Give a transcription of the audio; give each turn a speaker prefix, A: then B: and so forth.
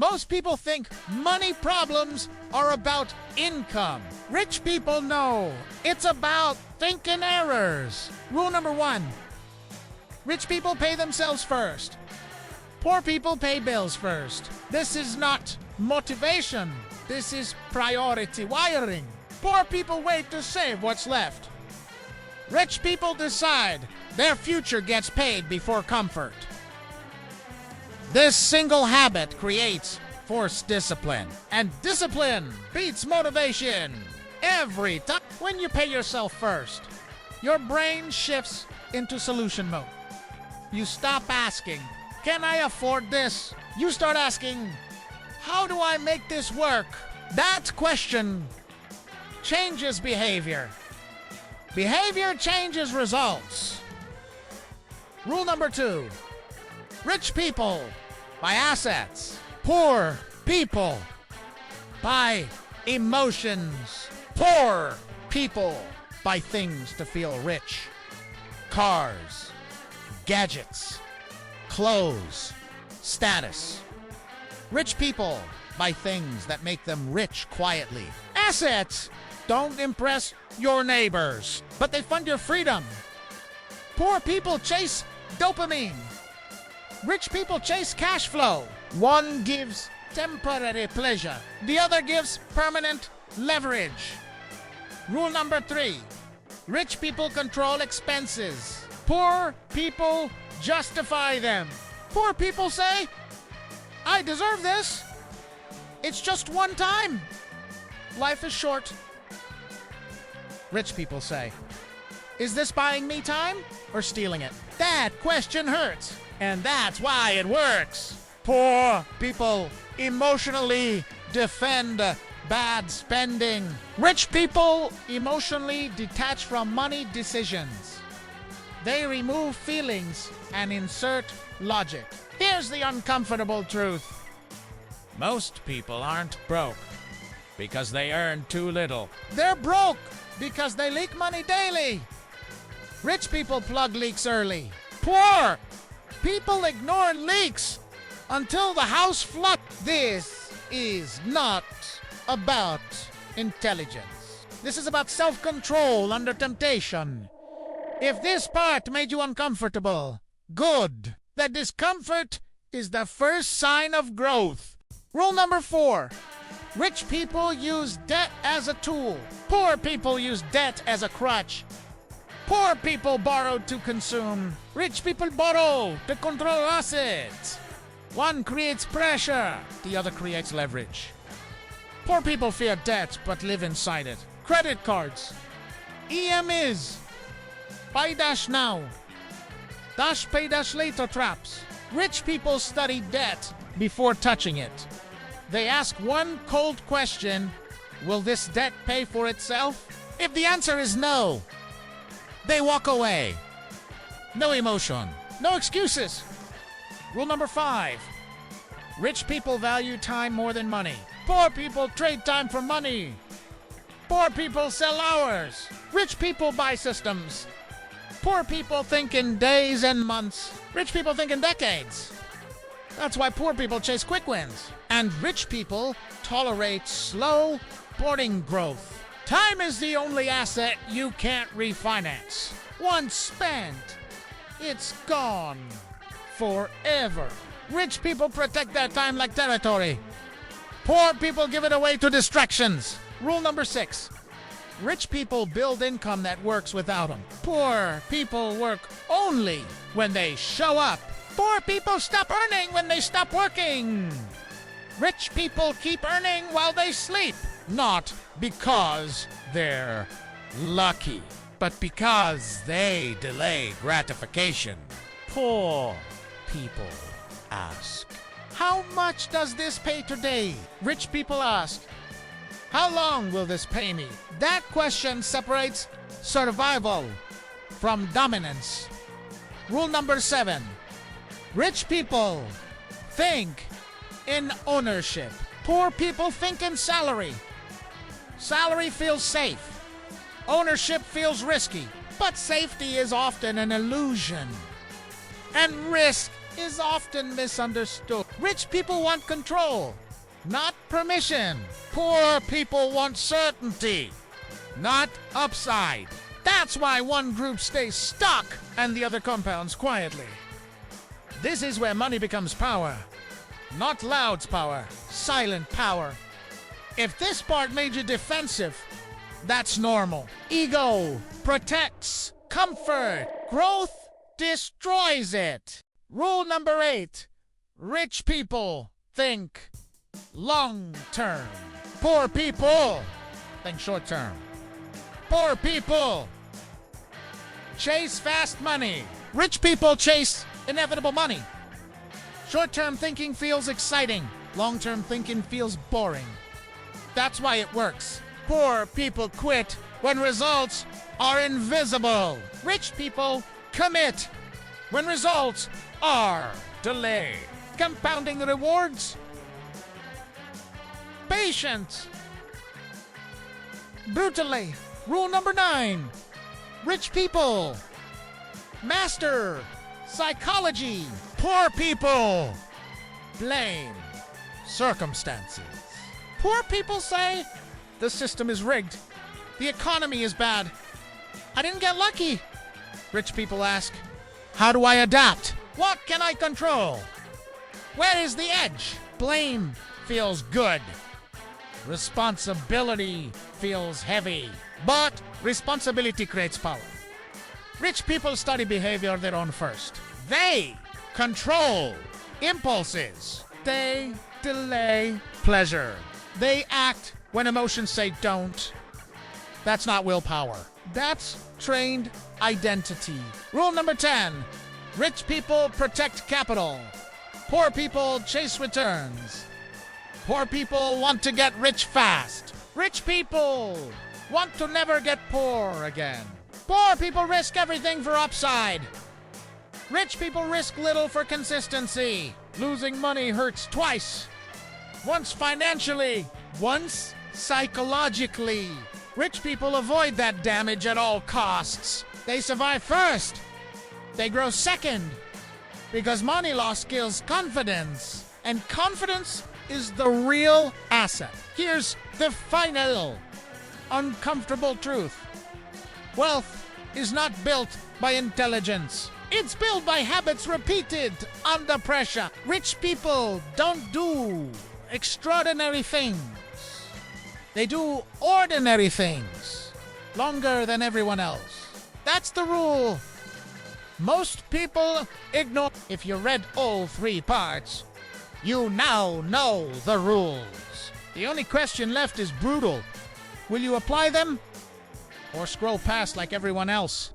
A: Most people think money problems are about income. Rich people know it's about thinking errors. Rule number 1. Rich people pay themselves first. Poor people pay bills first. This is not motivation. This is priority wiring. Poor people wait to save what's left. Rich people decide their future gets paid before comfort. This single habit creates forced discipline, and discipline beats motivation every time. When you pay yourself first, your brain shifts into solution mode. You stop asking, can I afford this? You start asking, how do I make this work? That question changes behavior. Behavior changes results. Rule number 2. Rich people buy assets. Poor people buy emotions. Poor people buy things to feel rich. Cars, gadgets, clothes, status. Rich people buy things that make them rich quietly. Assets don't impress your neighbors, but they fund your freedom. Poor people chase dopamine. Rich people chase cash flow. One gives temporary pleasure. The other gives permanent leverage. Rule number 3. Rich people control expenses. Poor people justify them. Poor people say, I deserve this. It's just one time. Life is short. Rich people say, is this buying me time or stealing it? That question hurts, and that's why it works. Poor people emotionally defend bad spending. Rich people emotionally detach from money decisions. They remove feelings and insert logic. Here's the uncomfortable truth. Most people aren't broke because they earn too little. They're broke because they leak money daily. Rich people plug leaks early. Poor people ignore leaks until the house floods. This is not about intelligence. This is about self-control under temptation. If this part made you uncomfortable, good. That discomfort is the first sign of growth. Rule number 4. Rich people use debt as a tool. Poor people use debt as a crutch. Poor people borrow to consume. Rich people borrow to control assets. One creates pressure, the other creates leverage. Poor people fear debt but live inside it. Credit cards, EMIs, buy dash now, dash pay dash later traps. Rich people study debt before touching it. They ask one cold question, will this debt pay for itself? If the answer is no, they walk away. No emotion, no excuses. Rule number 5. Rich people value time more than money. Poor people trade time for money. Poor people sell hours. Rich people buy systems. Poor people think in days and months. Rich people think in decades. That's why poor people chase quick wins. And rich people tolerate slow, boring growth. Time is the only asset you can't refinance. Once spent, it's gone forever. Rich people protect their time like territory. Poor people give it away to distractions. Rule number 6. Rich people build income that works without them. Poor people work only when they show up. Poor people stop earning when they stop working. Rich people keep earning while they sleep. Not because they're lucky, but because they delay gratification. Poor people ask, how much does this pay today? Rich people ask, how long will this pay me? That question separates survival from dominance. Rule number 7. Rich people think in ownership. Poor people think in salary. Salary feels safe. Ownership feels risky. But safety is often an illusion. And risk is often misunderstood. Rich people want control, not permission. Poor people want certainty, not upside. That's why one group stays stuck and the other compounds quietly. This is where money becomes power. Not loud's power, silent power. If this part made you defensive, that's normal. Ego protects comfort. Growth destroys it. Rule number 8. Rich people think long term. Poor people think short term. Poor people chase fast money. Rich people chase inevitable money. Short-term thinking feels exciting. Long-term thinking feels boring. That's why it works. Poor people quit when results are invisible. Rich people commit when results are delayed. Compounding rewards. Patience. Brutally. Rule number 9. Rich people master psychology. Poor people blame circumstances. Poor people say the system is rigged. The economy is bad. I didn't get lucky. Rich people ask, how do I adapt? What can I control? Where is the edge? Blame feels good. Responsibility feels heavy. But responsibility creates power. Rich people study behavior of their own first. They control impulses. They delay pleasure. They act when emotions say don't. That's not willpower. That's trained identity. Rule number 10. Rich people protect capital. Poor people chase returns. Poor people want to get rich fast. Rich people want to never get poor again. Poor people risk everything for upside. Rich people risk little for consistency. Losing money hurts twice. Once financially, once psychologically. Rich people avoid that damage at all costs. They survive first. They grow second. Because money loss kills confidence. And confidence is the real asset. Here's the final uncomfortable truth. Wealth is not built by intelligence. It's built by habits repeated under pressure. Rich people don't do extraordinary things. They do ordinary things longer than everyone else. That's the rule. Most people ignore. If you read all 3 parts, you now know the rules. The only question left is brutal. Will you apply them or scroll past like everyone else?